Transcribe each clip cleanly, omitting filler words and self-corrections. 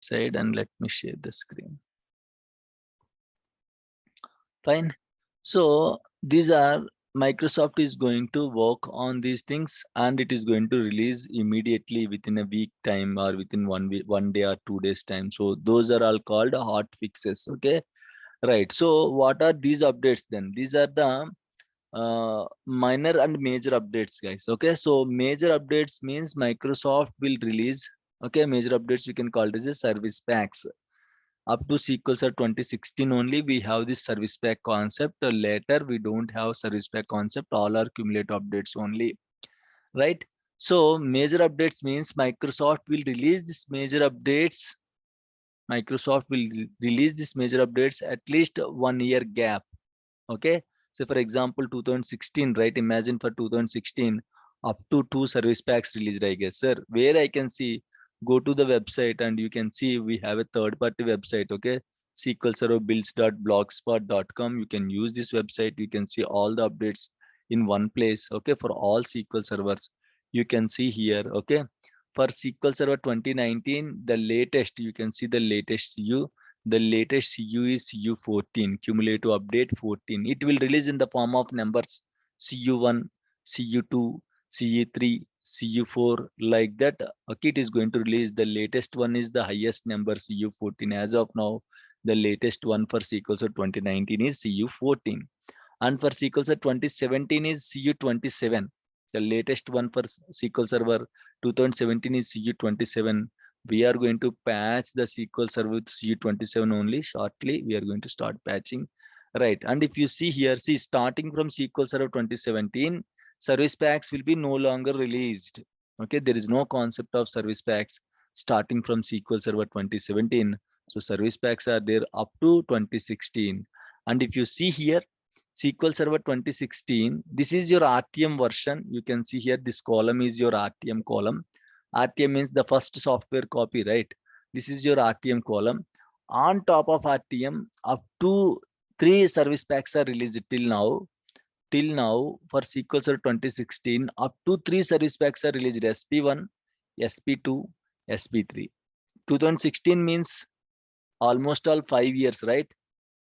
side and let me share the screen. Fine. So these are Microsoft is going to work on these things and it is going to release immediately within a week time or within 1 week, 1 day or 2 days time. So those are all called hot fixes. Okay. Right. So what are these updates then? These are the minor and major updates, guys. Okay. So major updates means Microsoft will release. Okay. Major updates you can call it as a service packs. Up to SQL Server 2016 only we have this service pack concept. Later we don't have service pack concept. All are cumulative updates only, right? So major updates means Microsoft will release this major updates. Microsoft will release this major updates at least 1 year gap. Okay. So for example, 2016, right? Imagine for 2016, up to 2 service packs released, I guess, sir. Where I can see, go to the website and you can see we have a third-party website. Okay. SQL Server builds.blogspot.com. You can use this website. You can see all the updates in one place. Okay. For all SQL servers, you can see here. Okay. For SQL Server 2019, the latest, you can see the latest CU. The latest CU is CU14, cumulative update 14. It will release in the form of numbers CU1, CU2, CU3, CU4, like that. Okay, it is going to release. The latest one is the highest number, CU14. As of now, the latest one for SQL Server 2019 is CU14. And for SQL Server 2017 is CU27. The latest one for SQL Server 2017 is CU27. We are going to patch the SQL Server with CU27 only. Shortly we are going to start patching, right? And if you see here, see, starting from SQL Server 2017, service packs will be no longer released. Okay, there is no concept of service packs starting from SQL Server 2017. So service packs are there up to 2016. And if you see here, SQL Server 2016, this is your RTM version. You can see here, this column is your RTM column. RTM means the first software copy, right? This is your RTM column. On top of RTM, up to 3 service packs are released till now. Till now, for SQL Server 2016, up to 3 service packs are released: SP1, SP2, SP3. 2016 means almost all 5 years, right?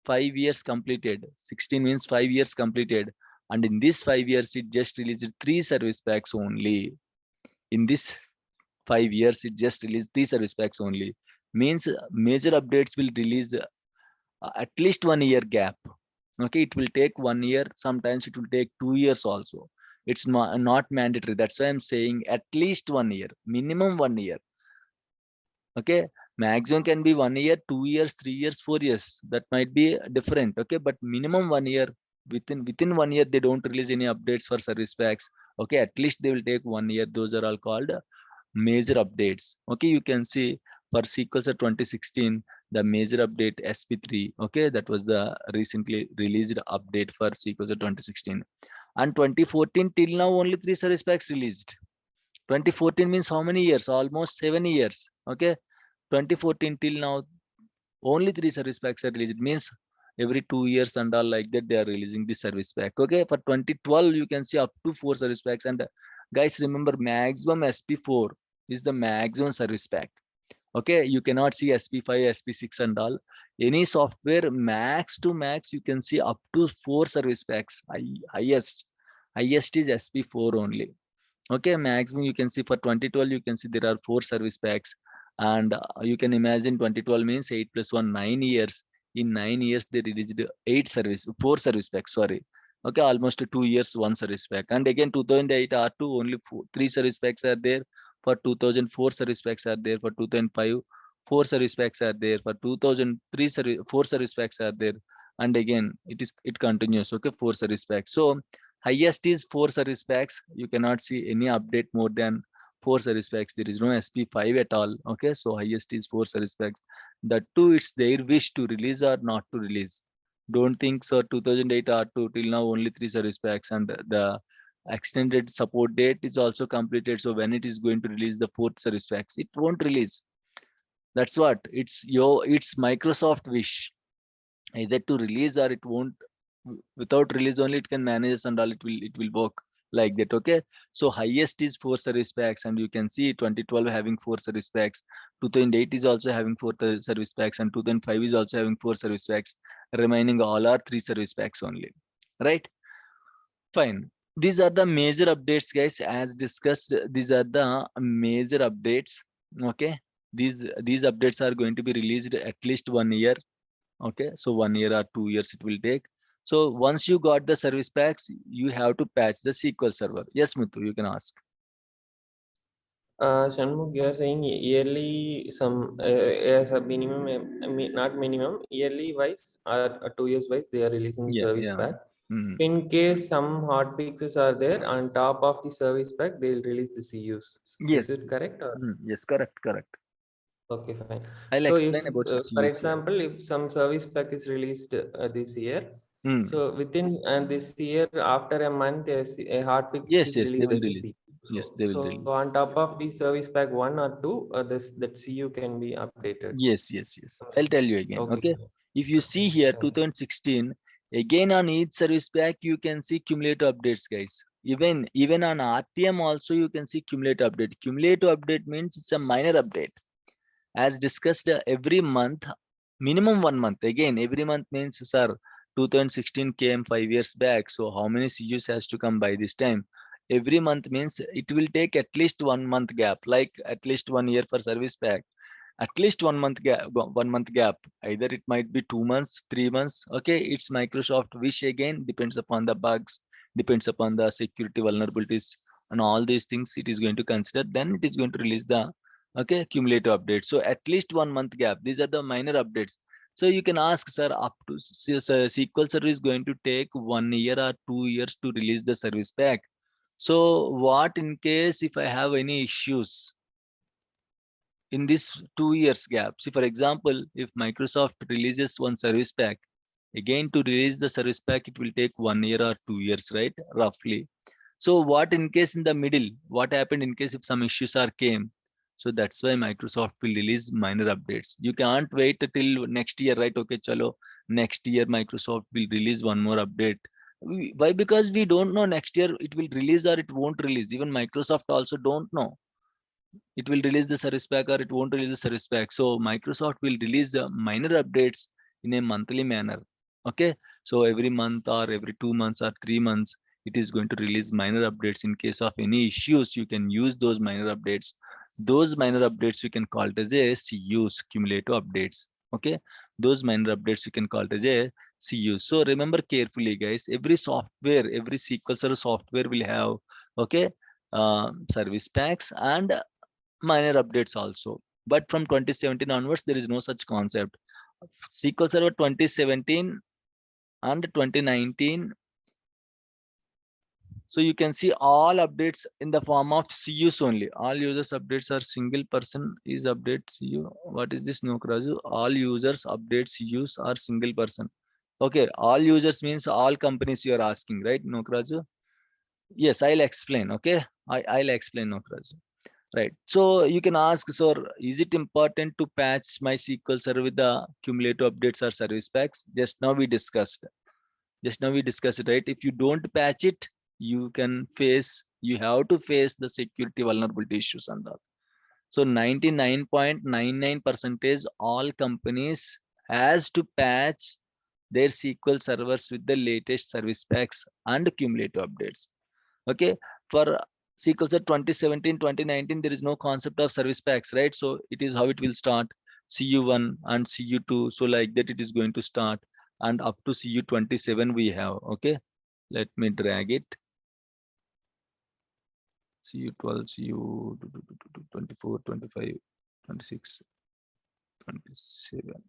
5 years completed. 16 means 5 years completed. And in this 5 years, it just released 3 service packs only. In this 5 years, it just released 3 service packs only. Means major updates will release at least 1 year gap. Okay, it will take 1 year. Sometimes it will take 2 years also. It's not mandatory. That's why I'm saying at least 1 year, minimum 1 year. Okay, maximum can be 1 year, 2 years, 3 years, 4 years. That might be different. Okay, but minimum 1 year. Within 1 year, they don't release any updates for service packs. Okay, at least they will take 1 year. Those are all called major updates. Okay, you can see for SQL Server 2016, the major update SP3. Okay, that was the recently released update for SQL Server 2016. And 2014 till now, only 3 service packs released. 2014 means how many years? Almost 7 years. Okay, 2014 till now, only 3 service packs are released. It means every 2 years and all like that, they are releasing the service pack. Okay, for 2012, you can see up to 4 service packs. And guys, remember, maximum SP4 is the maximum service pack. Okay, you cannot see SP5, SP6 and all. Any software, max to max, you can see up to 4 service packs. Highest is SP4 only. Okay, maximum you can see for 2012, you can see there are 4 service packs. And you can imagine 2012 means 8 plus 1, 9 years. In 9 years, they released 4 service packs, sorry. Okay, almost 2 years, 1 service pack. And again, 2008 R2, only 3 service packs are there. For 2004, service packs are there. For 2005, 4 service packs are there. For 2003, 4 service packs are there. And again, it continues. Okay, 4 service packs. So highest is 4 service packs. You cannot see any update more than 4 service packs. There is no SP5 at all. Okay, so highest is 4 service packs. That too, it's their wish to release or not to release. Don't think so. 2008 R2 till now only 3 service packs, and the extended support date is also completed. So when it is going to release the 4th service packs, it won't release. That's what it's Microsoft wish, either to release or it won't. Without release only it can manage and all, it will work. like that. Okay, so highest is 4 service packs, and you can see 2012 having 4 service packs, 2008 is also having 4 service packs, and 2005 is also having 4 service packs. Remaining all are 3 service packs only, right? Fine. These are the major updates, guys. As discussed, these are the major updates. Okay. These updates are going to be released at least 1 year. Okay. So 1 year or 2 years it will take. So once you got the service packs, you have to patch the SQL server. Yes, Muthu, you can ask. Shanmugh, you are saying yearly some as a minimum, not minimum, yearly wise or 2 years wise, they are releasing the Yeah, service yeah. pack. Mm. In case some hot fixes are there, on top of the service pack, they will release the CUs. Is Yes. it correct? Or? Yes, correct, correct. Okay, fine. I'll So if, explain about for CUs here. example, if some service pack is released this year, Mm. so within this year, after a month, a hot fix Yes, is yes, they released will as a release. CU. Yes, they will So release. on top of the service pack 1 or 2, that CU can be updated. Yes, yes, yes. I'll tell you again. Okay. Okay. If you see here, 2016, again on each service pack, you can see cumulative updates, guys. Even on RTM also, you can see cumulative update. Cumulative update means it's a minor update. As discussed, every month, minimum 1 month. Again, every month means, sir, 2016 came 5 years back. So how many CUs has to come by this time? Every month means it will take at least 1 month gap, like at least 1 year for service pack, at least 1 month gap. 1 month gap, either it might be 2 months, 3 months. Okay, it's Microsoft wish. Again, depends upon the bugs, depends upon the security vulnerabilities, and all these things it is going to consider. Then it is going to release the, okay, cumulative update. So at least 1 month gap, these are the minor updates. So you can ask, sir, up to SQL server is going to take 1 year or 2 years to release the service pack. So what in case if I have any issues in this 2 years gap? See, for example, if Microsoft releases one service pack, again to release the service pack, it will take 1 year or 2 years, right? Roughly. So what in case in the middle, what happened in case if some issues are came? So that's why Microsoft will release minor updates. You can't wait till next year, right? Okay, chalo, next year Microsoft will release one more update. Why? Because we don't know next year it will release or it won't release. Even Microsoft also don't know it will release the service pack or it won't release the service pack. So Microsoft will release minor updates in a monthly manner. Okay, so every month or every 2 months or 3 months, it is going to release minor updates. In case of any issues, you can use those minor updates. Those minor updates you can call it as a CUs, cumulative updates. Okay, those minor updates you can call it as a CUs. So remember carefully, guys. Every software, every SQL Server software will have, okay, service packs and minor updates also. But from 2017 onwards, there is no such concept. SQL Server 2017 and 2019. So you can see all updates in the form of CUs only. All users updates are single person is update CU. What is this, Nokraju? All users updates CUs are single person. Okay, all users means all companies you are asking, right, Nokraju? Yes, I'll explain. Okay, I'll explain, Nokraju. Right. So you can ask, so is it important to patch my SQL Server with the cumulative updates or service packs? Just now we discussed. Just now we discussed it, right? If you don't patch it, you have to face the security vulnerability issues and all. So 99.99% all companies has to patch their SQL servers with the latest service packs and cumulative updates. Okay, for SQL Server 2017 2019 there is no concept of service packs, right? So it is how it will start, CU1 and CU2. So like that it is going to start, and up to CU27 we have. Okay, let me drag it. CU12, CU24, 25, 26, 27.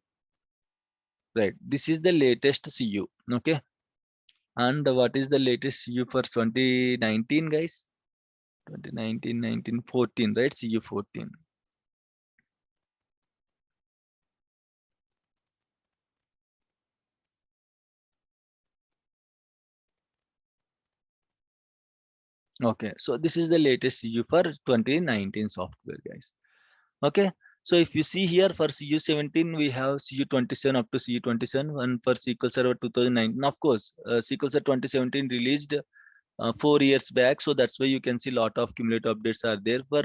Right, this is the latest CU. Okay, and what is the latest CU for 2019, guys? 2019, 19, 14, right? CU14. Okay, so this is the latest CU for 2019 software, guys. Okay, so if you see here for CU17, we have CU27 up to CU27, and for SQL Server 2019, of course, SQL Server 2017 released 4 years back. So that's why you can see lot of cumulative updates are there for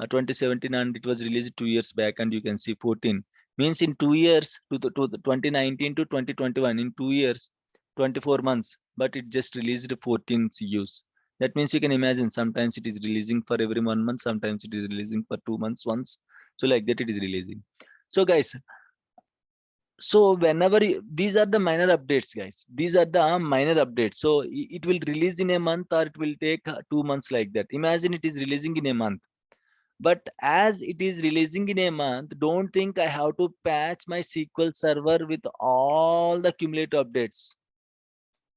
2017, and it was released 2 years back, and you can see 14 means in 2 years to the 2019 to 2021, in 2 years 24 months, but it just released 14 CUs. That means you can imagine sometimes it is releasing for every 1 month, sometimes it is releasing for 2 months once. So like that it is releasing. So guys, so whenever these are the minor updates, guys, these are the minor updates. So it will release in a month or it will take 2 months, like that. Imagine it is releasing in a month, but as it is releasing in a month, don't think I have to patch my SQL server with all the cumulative updates.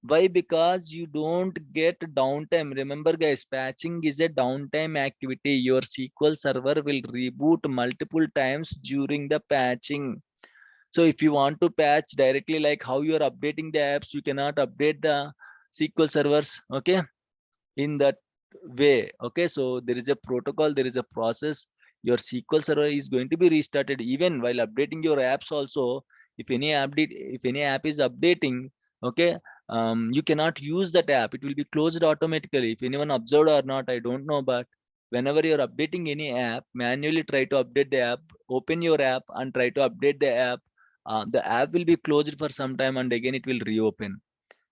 Why? Because you don't get downtime. Remember guys, patching is a downtime activity. Your SQL server will reboot multiple times during the patching. So if you want to patch directly, like how you are updating the apps, you cannot update the SQL servers, okay, in that way. Okay, so there is a protocol, there is a process. Your SQL server is going to be restarted even while updating your apps also. If any update, if any app is updating, okay, you cannot use that app. It will be closed automatically. If anyone observed or not, I don't know, but whenever you're updating any app, manually try to update the app, open your app and try to update the app. The app will be closed for some time and again it will reopen.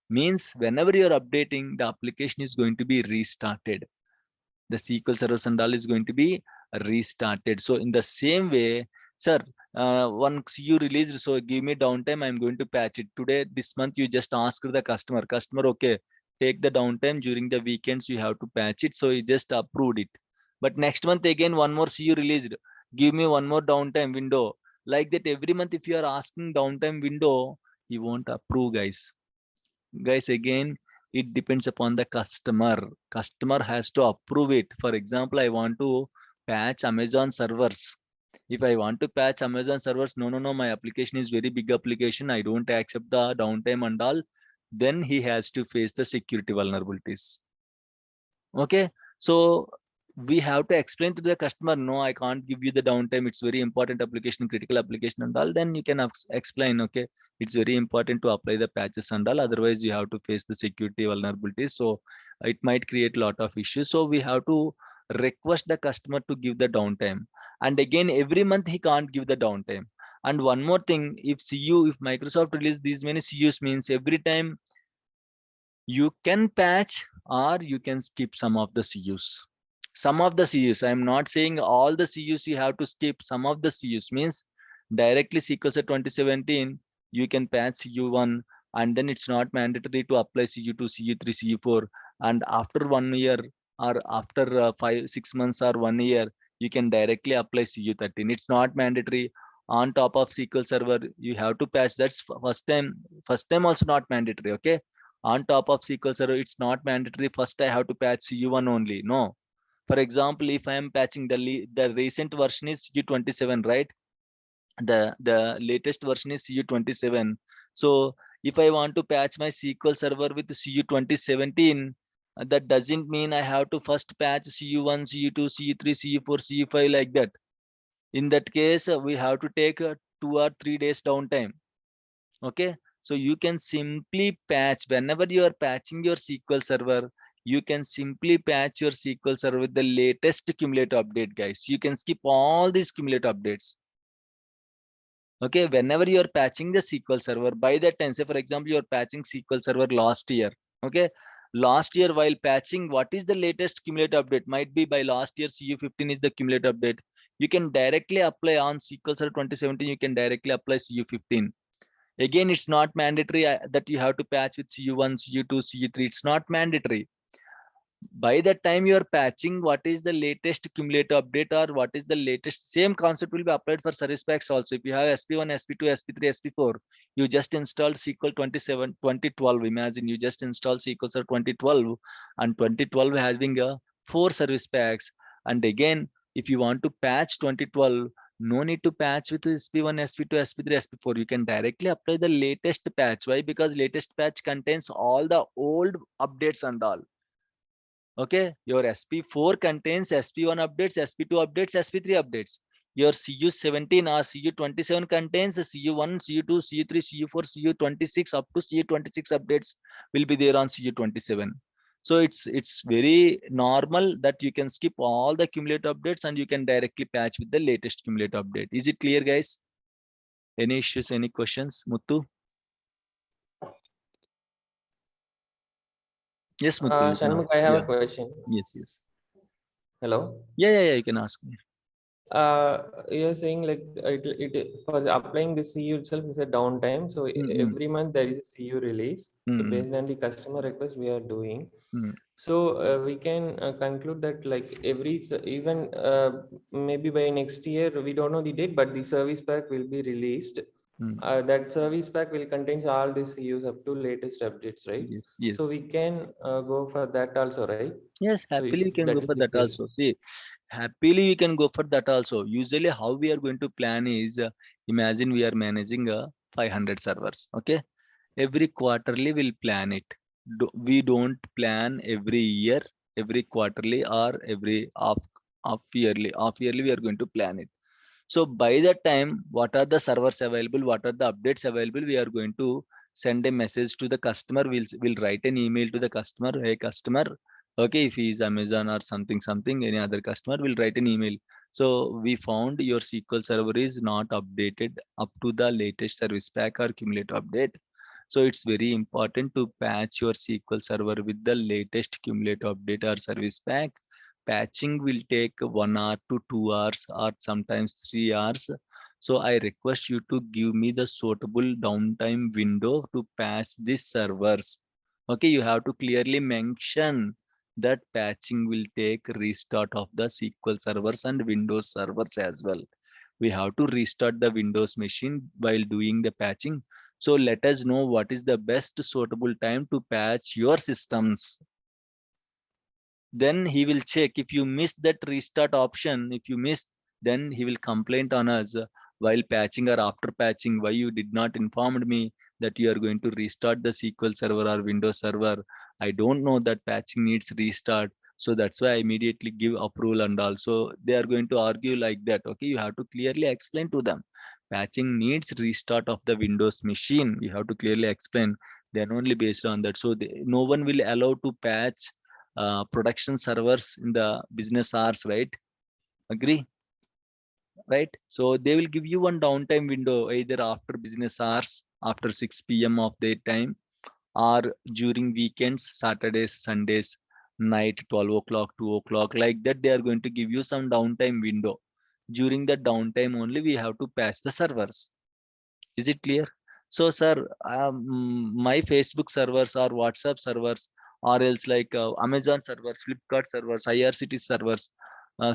Means whenever you're updating, the application is going to be restarted. The SQL servers and all is going to be restarted. So in the same way, sir, once you released, so give me downtime, I'm going to patch it today. This month you just ask the customer, okay, take the downtime during the weekends, you have to patch it. So he just approved it. But next month again, one more CU released, give me one more downtime window. Like that every month, if you are asking downtime window, he won't approve, guys. Guys, again, it depends upon the customer has to approve it. For example, I want to patch Amazon servers. If I want to patch Amazon servers, no, my application is very big application, I don't accept the downtime and all, then he has to face the security vulnerabilities. Okay, so we have to explain to the customer, no, I can't give you the downtime, it's very important application, critical application and all. Then you can explain, okay, it's very important to apply the patches and all, otherwise you have to face the security vulnerabilities. So it might create a lot of issues. So we have to request the customer to give the downtime, and again every month he can't give the downtime. And one more thing, if Microsoft release these many CUs, means every time you can patch or you can skip some of the CUs. Some of the CUs, I'm not saying all the CUs you have to skip. Some of the CUs means directly SQL Set 2017, you can patch CU1, and then it's not mandatory to apply CU2, CU3, CU4. And after 1 year or after 5-6 months or 1 year, you can directly apply CU13. It's not mandatory. On top of SQL Server, you have to patch. That's first time. First time also not mandatory. Okay, on top of SQL Server, it's not mandatory. First, I have to patch CU1 only. No. For example, if I am patching the recent version is CU27, right? The latest version is CU27. So if I want to patch my SQL Server with CU2017, that doesn't mean I have to first patch CU1, CU2, CU3, CU4, CU5 like that. In that case, we have to take 2 or 3 days downtime. Okay, so you can simply patch whenever you are patching your SQL server. You can simply patch your SQL server with the latest cumulative update, guys. You can skip all these cumulative updates. Okay, whenever you are patching the SQL server, by that time, say for example, you are patching SQL server last year. Okay, last year while patching, what is the latest cumulative update? Might be by last year CU15 is the cumulative update. You can directly apply on SQL server 2017. You can directly apply CU15. Again, it's not mandatory that you have to patch with CU1, CU2, CU3. It's not mandatory. By the time you are patching, what is the latest cumulative update or what is the latest, same concept will be applied for service packs also. If you have SP1, SP2, SP3, SP4, you just installed SQL 2012. Imagine you just installed SQL Server 2012, and 2012 having 4 service packs. And again, if you want to patch 2012, no need to patch with SP1, SP2, SP3, SP4. You can directly apply the latest patch. Why? Because latest patch contains all the old updates and all. Okay, your SP4 contains SP1 updates, SP2 updates, SP3 updates. Your CU17 or CU27 contains CU1, CU2, CU3, CU4, CU26 up to CU26 updates will be there on CU27. So it's very normal that you can skip all the cumulative updates and you can directly patch with the latest cumulative update. Is it clear, guys? Any issues, any questions, Muttu? Yes, Muttu, you can ask. Shanmugh, I have a Yeah. question. Yes, yes. Hello. Yeah, you can ask me. You're saying like it for applying the CU itself is a downtime. So Mm-mm. every month there is a CU release. So Mm-mm. based on the customer request we are doing. Mm-mm. So we can conclude that like even maybe by next year, we don't know the date, but the service pack will be released. Mm. That service pack will contains all the CUs up to latest updates, right? Yes, So yes. we can go for that also, right? Yes, So if happily you can that go is for the that case. also. See, happily you can go for that also. Usually how we are going to plan is, imagine we are managing 500 servers. Okay. Every quarterly we'll plan it. We don't plan every year, every quarterly or every half yearly we are going to plan it. So by that time, what are the servers available? What are the updates available? We are going to send a message to the customer. We'll write an email to the customer. Hey customer, okay, if he is Amazon or something, any other customer will write an email. So we found your SQL server is not updated up to the latest service pack or cumulative update. So it's very important to patch your SQL server with the latest cumulative update or service pack. Patching will take 1 hour to 2 hours or sometimes 3 hours. So I request you to give me the suitable downtime window to patch these servers. Okay, you have to clearly mention that patching will take restart of the SQL servers and Windows servers as well. We have to restart the Windows machine while doing the patching. So let us know what is the best suitable time to patch your systems. Then he will check. If you miss that restart option, if you miss, then he will complain on us while patching or after patching, why you did not informed me that you are going to restart the SQL server or Windows server. I don't know that patching needs restart, so that's why I immediately give approval. And also they are going to argue like that. Okay, you have to clearly explain to them patching needs restart of the Windows machine. You have to clearly explain. Then only based on that, so no one will allow to patch production servers in the business hours, right? Agree, right? So they will give you one downtime window either after business hours, after 6 p.m. of their time, or during weekends, Saturdays, Sundays, night 12 o'clock, 2 o'clock, like that. They are going to give you some downtime window. During the downtime only, we have to patch the servers. Is it clear? So, sir, my Facebook servers or WhatsApp servers, or else like Amazon servers, Flipkart servers, IRCT servers.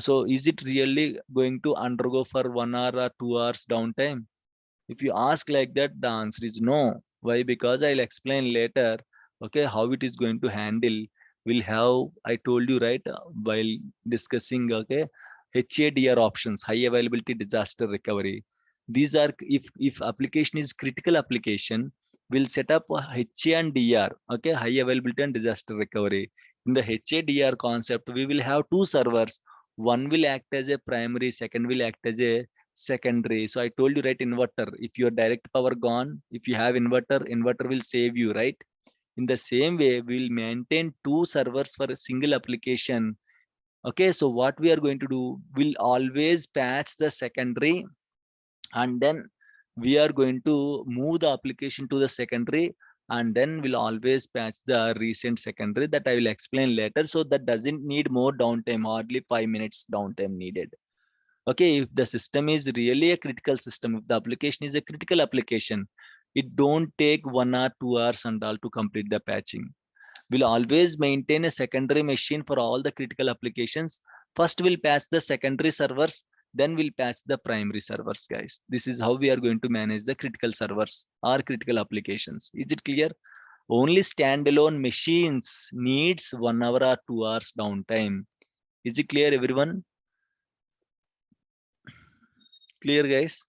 So, is it really going to undergo for 1 hour or 2 hours downtime? If you ask like that, the answer is no. Why? Because I'll explain later. Okay, how it is going to handle. We'll have, I told you right while discussing. Okay, HADR options, high availability disaster recovery. These are, if application is critical application, we'll set up a HA and DR. Okay, high availability and disaster recovery. In the HADR concept, we will have two servers. One will act as a primary, second will act as a secondary. So I told you right, inverter. If your direct power gone, if you have inverter will save you, right? In the same way, we'll maintain two servers for a single application. Okay, so what we are going to do, we'll always patch the secondary, and then we are going to move the application to the secondary, and then we'll always patch the recent secondary. That I will explain later. So that doesn't need more downtime, hardly 5 minutes downtime needed. Okay, if the system is really a critical system, if the application is a critical application, it don't take 1 or 2 hours and all to complete the patching. We'll always maintain a secondary machine for all the critical applications. First we'll patch the secondary servers, then we'll patch the primary servers, guys. This is how we are going to manage the critical servers or critical applications. Is it clear? Only standalone machines needs 1 hour or 2 hours downtime. Is it clear, everyone? Clear, guys?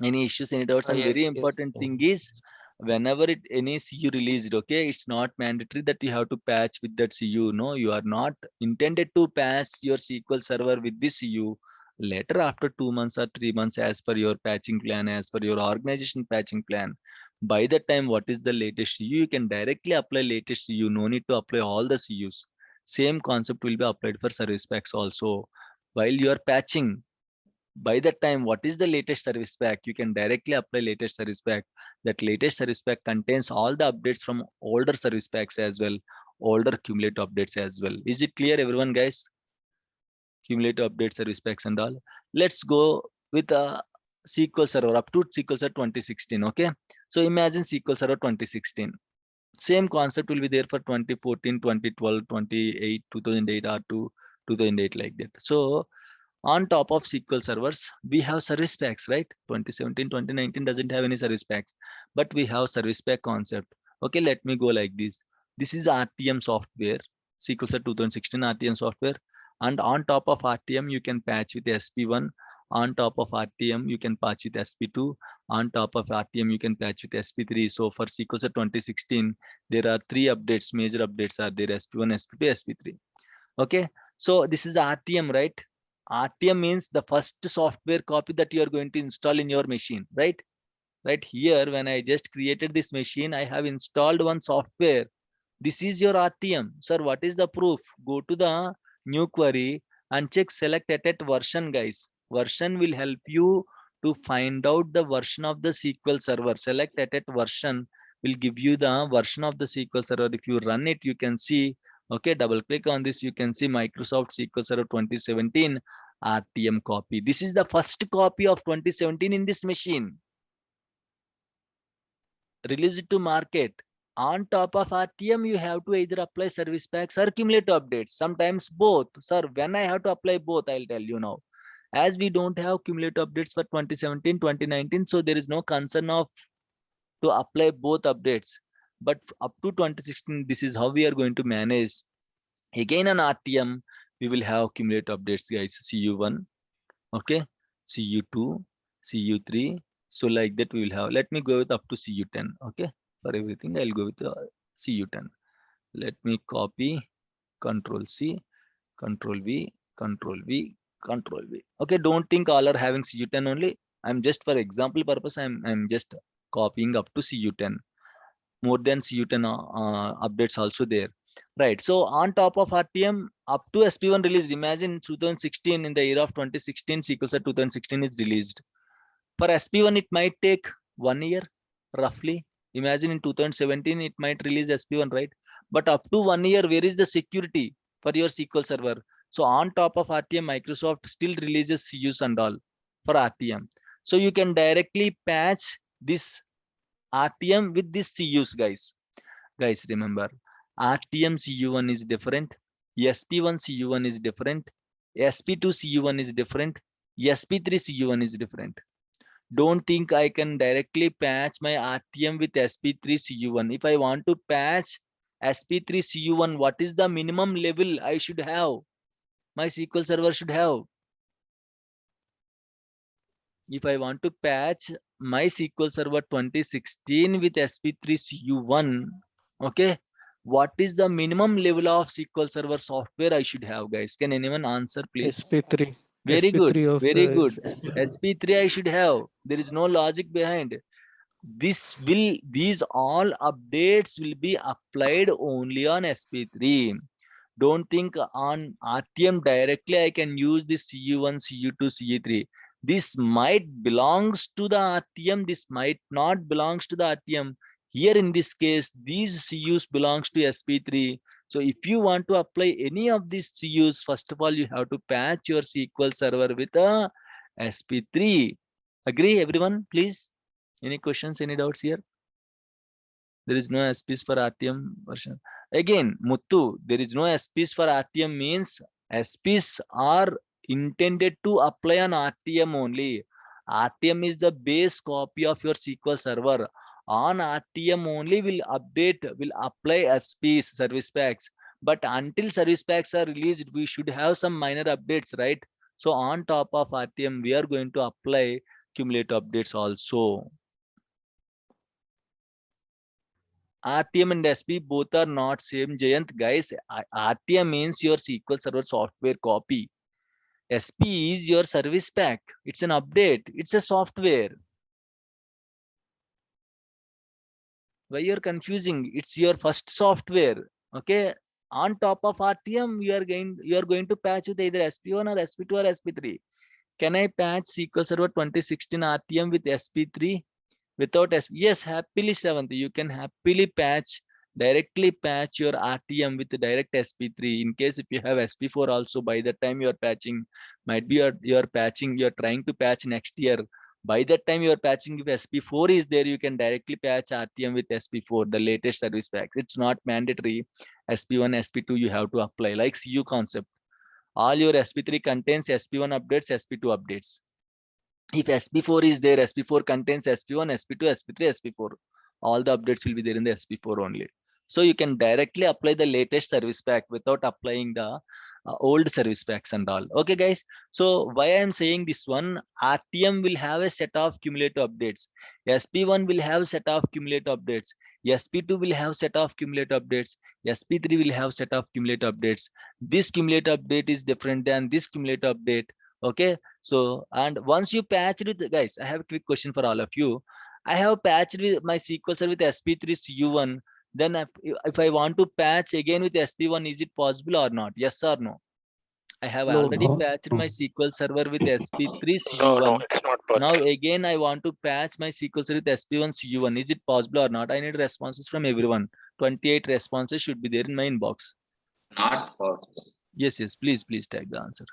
Any issues, any doubts? And Yes, very yes. important thing is, whenever any CU released, okay, it's not mandatory that you have to patch with that CU. No, you are not intended to patch your SQL server with this CU. Later, after 2 months or 3 months, as per your patching plan, as per your organization patching plan, By the time what is the latest CU, you can directly apply latest CU. No need to apply all the CUs. Same concept will be applied for service packs also. While you are patching, by the time what is the latest service pack, you can directly apply latest service pack. That latest service pack contains all the updates from older service packs as well, older cumulative updates as well. Is it clear, everyone, guys? Cumulative updates, service packs and all. Let's go with a SQL Server up to SQL Server 2016. Okay, so imagine SQL Server 2016. Same concept will be there for 2014, 2012, 28, 2008 or 2008 like that. So on top of SQL servers, we have service packs, right? 2017, 2019 doesn't have any service packs, but we have service pack concept. Okay, let me go like this. This is RTM software, SQL Server 2016 RTM software. And on top of RTM, you can patch with SP1. On top of RTM, you can patch with SP2. On top of RTM, you can patch with SP3. So for SQL Server 2016, there are three updates, major updates are there: SP1, SP2, SP3. Okay, so this is RTM, right? RTM means the first software copy that you are going to install in your machine, right? Right here, when I just created this machine, I have installed one software. This is your RTM. Sir, what is the proof? Go to the new query and check select at version, guys. Version will help you to find out the version of the SQL server. Select at version will give you the version of the SQL server. If you run it, you can see, okay, double click on this, you can see Microsoft SQL Server 2017 RTM copy. This is the first copy of 2017 in this machine. Release it to market. On top of RTM, you have to either apply service packs or cumulative updates. Sometimes both. Sir, when I have to apply both, I'll tell you now. As we don't have cumulative updates for 2017, 2019, so there is no concern of to apply both updates. But up to 2016, this is how we are going to manage. Again, on RTM, we will have cumulative updates, guys. CU1, okay, CU2, CU3. So like that we will have. Let me go with up to CU10. Okay, for everything I'll go with CU10. Let me copy, Control C, Control V, Control V, Control V. Okay, don't think all are having CU10 only. I'm just for example purpose. I'm just copying up to CU10. More than CU10 updates also there. Right. So on top of RTM, up to SP1 release, imagine 2016, in the year of 2016, SQL Server 2016 is released. For SP1, it might take 1 year, roughly. Imagine in 2017, it might release SP1, right? But up to 1 year, where is the security for your SQL Server? So on top of RTM, Microsoft still releases CUs and all for RTM. So you can directly patch this RTM with this CUs, guys. Guys, remember, RTM CU1 is different, SP1 CU1 is different, SP2 CU1 is different, SP3 CU1 is different. Don't think I can directly patch my RTM with SP3 CU1. If I want to patch SP3 CU1, what is the minimum level I should have? My SQL Server should have. If I want to patch my SQL Server 2016 with SP3 CU1, okay, what is the minimum level of SQL Server software I should have, guys? Can anyone answer, please? SP3. Very good, SP3 of very good. SP3 I should have. There is no logic behind. These all updates will be applied only on SP3. Don't think on RTM directly I can use this CU1, CU2, CU3. This might belongs to the RTM, this might not belongs to the RTM. Here in this case, these CUs belongs to SP3. So if you want to apply any of these CUs, first of all, you have to patch your SQL Server with a SP3. Agree, everyone, please? Any questions, any doubts here? There is no SPs for RTM version. Again, Muttu, there is no SPs for RTM means SPs are intended to apply on RTM only. RTM is the base copy of your SQL Server. On RTM only will apply SPs, service packs. But until service packs are released, we should have some minor updates, right? So on top of RTM, we are going to apply cumulative updates also. RTM and SP both are not same, Jayant. Guys, RTM means your SQL Server software copy. SP is your service pack. It's an update. It's a software. Why you're confusing? It's your first software. Okay, on top of RTM you are going to patch with either SP1 or SP2 or SP3. Can I patch SQL Server 2016 RTM with SP3 without yes, happily, Seventh, you can happily directly patch your RTM with the direct SP3. In case if you have SP4 also, by the time you are patching, might be you're trying to patch next year. By that time you are patching, if SP4 is there, you can directly patch RTM with SP4, the latest service pack. It's not mandatory. SP1, SP2 you have to apply, like CU concept. All your SP3 contains SP1 updates, SP2 updates. If SP4 is there, SP4 contains SP1, SP2, SP3, SP4. All the updates will be there in the SP4 only. So you can directly apply the latest service pack without applying the old service packs and all. Okay, guys. So why I am saying this one, RTM will have a set of cumulative updates. SP1 will have set of cumulative updates. SP2 will have set of cumulative updates. SP3 will have set of cumulative updates. This cumulative update is different than this cumulative update. Okay, so and once you patch with, guys, I have a quick question for all of you. I have patched with my SQL Server with SP3 CU1. Then if I want to patch again with SP1, is it possible or not? Yes or no? I have No, already no. patched my SQL Server with SP3 No, no, CU1. it's not Now possible. again I want to patch my SQL Server with SP1 CU1. Is it possible or not? I need responses from everyone. 28 responses should be there in my inbox. Not possible. Yes, yes, please tag the answer.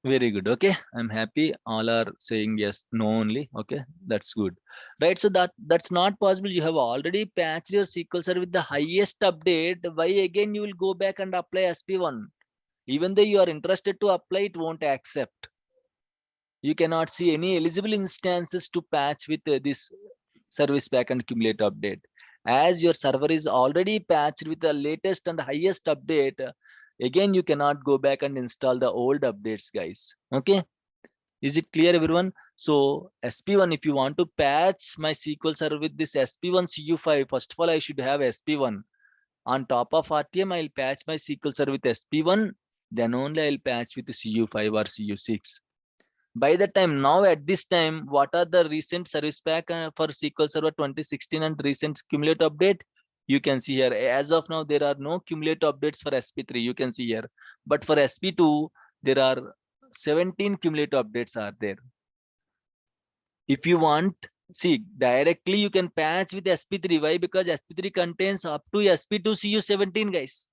Very good. Okay, I'm happy all are saying yes, no only. Okay, that's good, right? So that's not possible. You have already patched your SQL Server with the highest update. Why again you will go back and apply SP1? Even though you are interested to apply, it won't accept. You cannot see any eligible instances to patch with this service pack and cumulative update. As your server is already patched with the latest and highest update, again you cannot go back and install the old updates, guys. Okay, is it clear, everyone? So SP1, if you want to patch my SQL Server with this SP1 CU5, first of all I should have SP1. On top of RTM, I'll patch my SQL Server with SP1, then only I'll patch with CU5 or CU6. By the time, now at this time, what are the recent service pack for SQL Server 2016 and recent cumulative update? You can see here, as of now, there are no cumulative updates for SP3. You can see here, but for SP2, there are 17 cumulative updates are there. If you want, see, directly you can patch with SP3. Why? Because SP3 contains up to SP2 CU17, guys.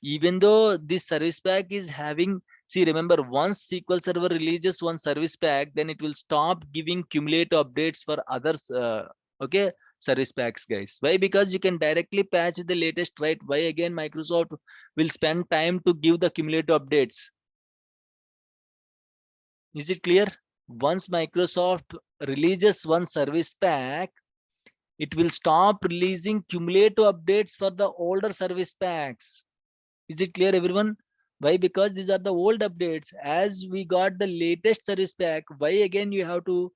Even though this service pack is having, see, remember, once SQL Server releases one service pack, then it will stop giving cumulative updates for others. Okay, service packs, guys. Why? Because you can directly patch with the latest, right? Why again Microsoft will spend time to give the cumulative updates? Is it clear? Once Microsoft releases one service pack, it will stop releasing cumulative updates for the older service packs. Is it clear, everyone? Why? Because these are the old updates. As we got the latest service pack, why again you have to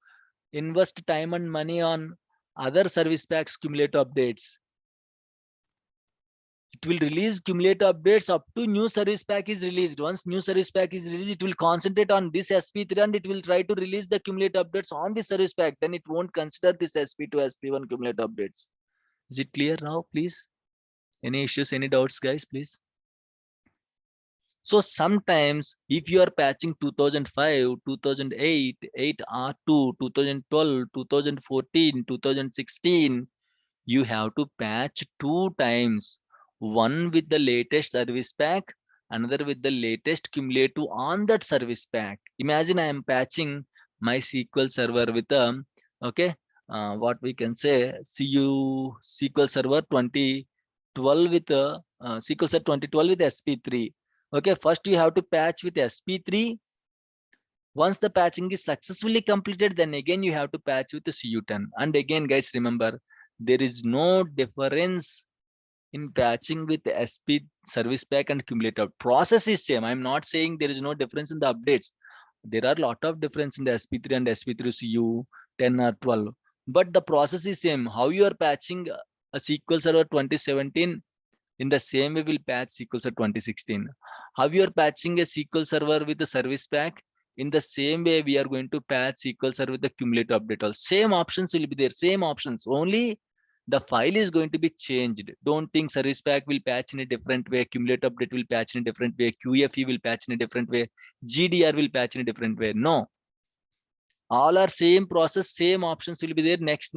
invest time and money on other service packs cumulative updates? It will release cumulative updates up to new service pack is released. Once new service pack is released, it will concentrate on this SP3 and it will try to release the cumulative updates on the service pack. Then it won't consider this SP2, SP1 cumulative updates. Is it clear now, please? Any issues, any doubts, guys, please? So sometimes if you are patching 2005, 2008, 8R2, 2012, 2014, 2016, you have to patch 2 times. One with the latest service pack, another with the latest cumulative on that service pack. Imagine I am patching my SQL Server with okay, what we can say, SQL Server 2012 with SQL Server 2012 with SP3. Okay, first you have to patch with SP3. Once the patching is successfully completed, then again you have to patch with the CU10. And again, guys, remember, there is no difference in patching with SP service pack and cumulative. Process is same. I'm not saying there is no difference in the updates. There are a lot of difference in the SP3 and SP3 CU 10 or 12, but the process is same. How you are patching a SQL Server 2017, in the same way will patch SQL Server 2016. How you are patching a SQL server with the service pack? In the same way, we are going to patch SQL server with the cumulative update. All same options will be there, same options. Only the file is going to be changed. Don't think service pack will patch in a different way, cumulative update will patch in a different way, QFE will patch in a different way, GDR will patch in a different way. No, all are same process, same options will be there. Next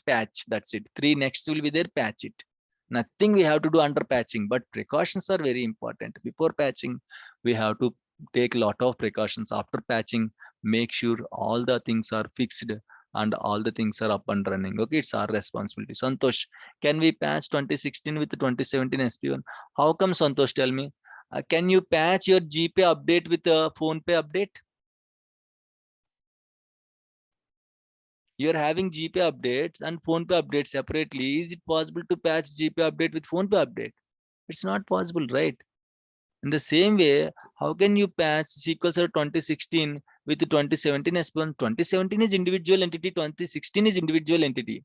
patch. That's it. 3 next will be there, patch it. Nothing we have to do under patching, but precautions are very important. Before patching, we have to take a lot of precautions. After patching, make sure all the things are fixed and all the things are up and running. Okay, it's our responsibility. Santosh, can we patch 2016 with 2017 SP1? How come, Santosh? Tell me. Can you patch your GPay update with a PhonePe update? You're having GPay updates and PhonePe updates separately. Is it possible to patch GPay update with PhonePe update? It's not possible, right? In the same way, how can you patch SQL Server 2016 with 2017 S1? 2017 is individual entity, 2016 is individual entity.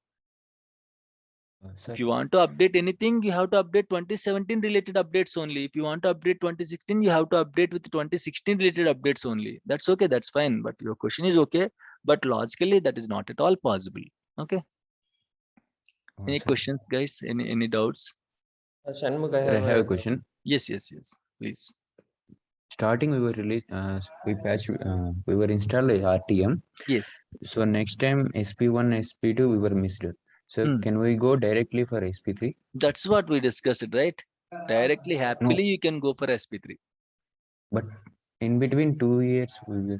If you want to update anything, you have to update 2017 related updates only. If you want to update 2016, you have to update with 2016 related updates only. That's okay, that's fine. But your question is okay, but logically that is not at all possible. Okay. Any questions, guys? Any doubts? Shanmugh, I have a question. Yes, please. Starting we were we were installed RTM. Yes. So next time SP1, SP2 we were missed. So can we go directly for SP3? That's what we discussed, right? Directly, happily, you can go for SP3. But in between 2 years, we will.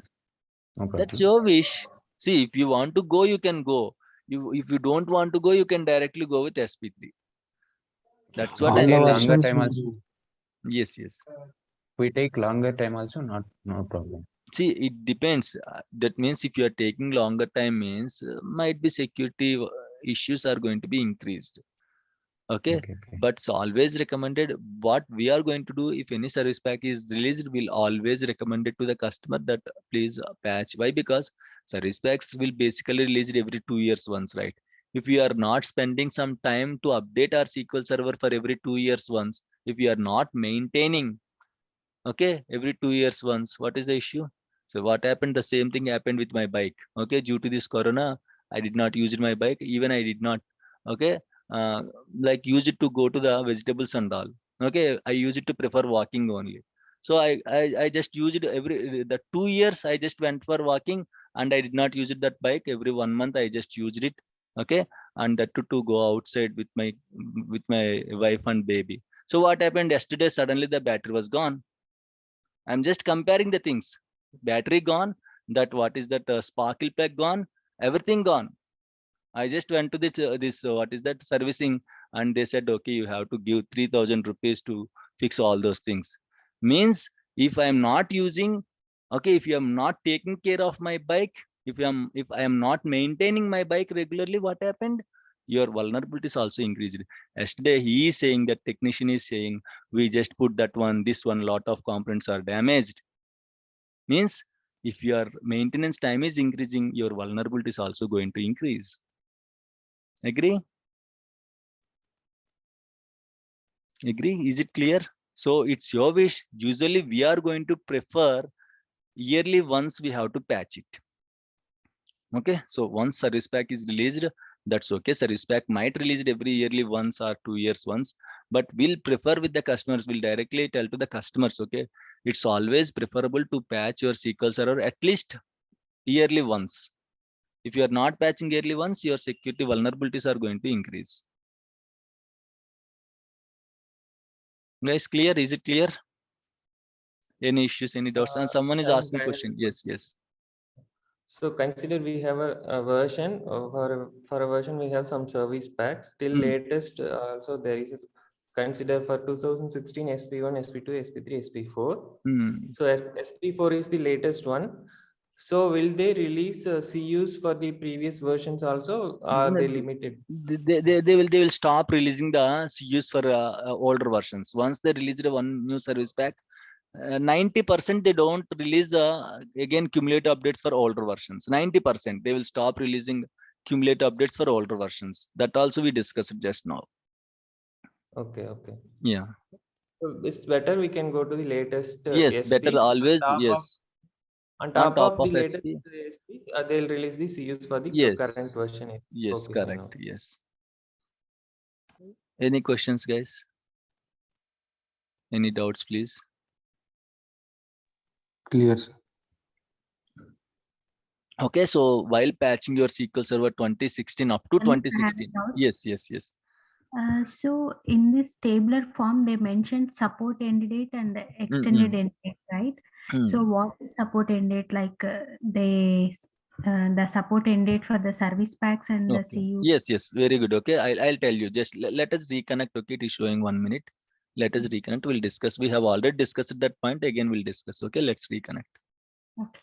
No problem. That's your wish. See, if you want to go, you can go. If you don't want to go, you can directly go with SP3. That's what I take mean. longer time also. Yes. We take longer time also, no problem. See, it depends. That means if you are taking longer time means might be security issues are going to be increased. Okay. But it's always recommended. What we are going to do, if any service pack is released, we'll always recommend it to the customer that please patch. Why? Because service packs will basically released every 2 years once, right? If we are not spending some time to update our SQL server for every 2 years once, if we are not maintaining, okay, every 2 years once, what is the issue? So what happened? The same thing happened with my bike. Okay, due to this corona, I did not use my bike. Even I did not, okay, uh, like use it to go to the vegetables and all. Okay, I use it to prefer walking only. So I just used it every the 2 years. I just went for walking and I did not use it that bike. Every 1 month I just used it. Okay, and that to go outside with my wife and baby. So what happened yesterday? Suddenly the battery was gone. I'm just comparing the things. Battery gone. That what is that sparkle plug gone? Everything gone. I just went to this what is that servicing, and they said, okay, you have to give 3,000 rupees to fix all those things. Means if I am not using, okay, if you am not taking care of my bike, if I am not maintaining my bike regularly, what happened? Your vulnerability is also increased. Yesterday he is saying, that technician is saying, we just put that one, this one, lot of components are damaged. Means if your maintenance time is increasing, your vulnerability is also going to increase. Agree? Is it clear? So it's your wish. Usually we are going to prefer yearly once we have to patch it. Okay, so once service pack is released, that's okay. Service pack might release it every yearly once or 2 years once, but we'll prefer with the customers, we'll directly tell to the customers, okay, it's always preferable to patch your SQL server at least yearly once. If you are not patching yearly once, your security vulnerabilities are going to increase. Guys, clear? Is it clear? Any issues, any doubts? And someone is asking question. Yes. So consider we have a version for a version we have some service packs till latest. Also there is consider for 2016 SP1, SP2, SP3, SP4. So SP4 is the latest one. So will they release CUs for the previous versions also? Are they limited? They will stop releasing the CUs for older versions. Once they release one new service pack, 90% they don't release again cumulative updates for older versions. 90% they will stop releasing cumulative updates for older versions. That also we discussed just now. Okay. Yeah. So it's better we can go to the latest Yes, better SPs. always. Yes, On on top top of of the latest XP. SPs, they'll release the CUs for the current Yes, version. yes, Okay, fine. correct. Okay. Yes. Any questions, guys? Any doubts, please? Clear, sir. Okay, so while patching your SQL Server 2016 up to Anish, I have a 2016. doubt. Yes, yes, yes. So in this tabular form, they mentioned support end date and the extended end date, right? So what is support end date? Like the support end date for the service packs and the Okay. CU. Yes, yes, very good. Okay, I'll tell you. Just let us reconnect. Okay, it is showing 1 minute. Let us reconnect. We'll discuss. We have already discussed at that point. Again, we'll discuss. Okay, let's reconnect. Okay.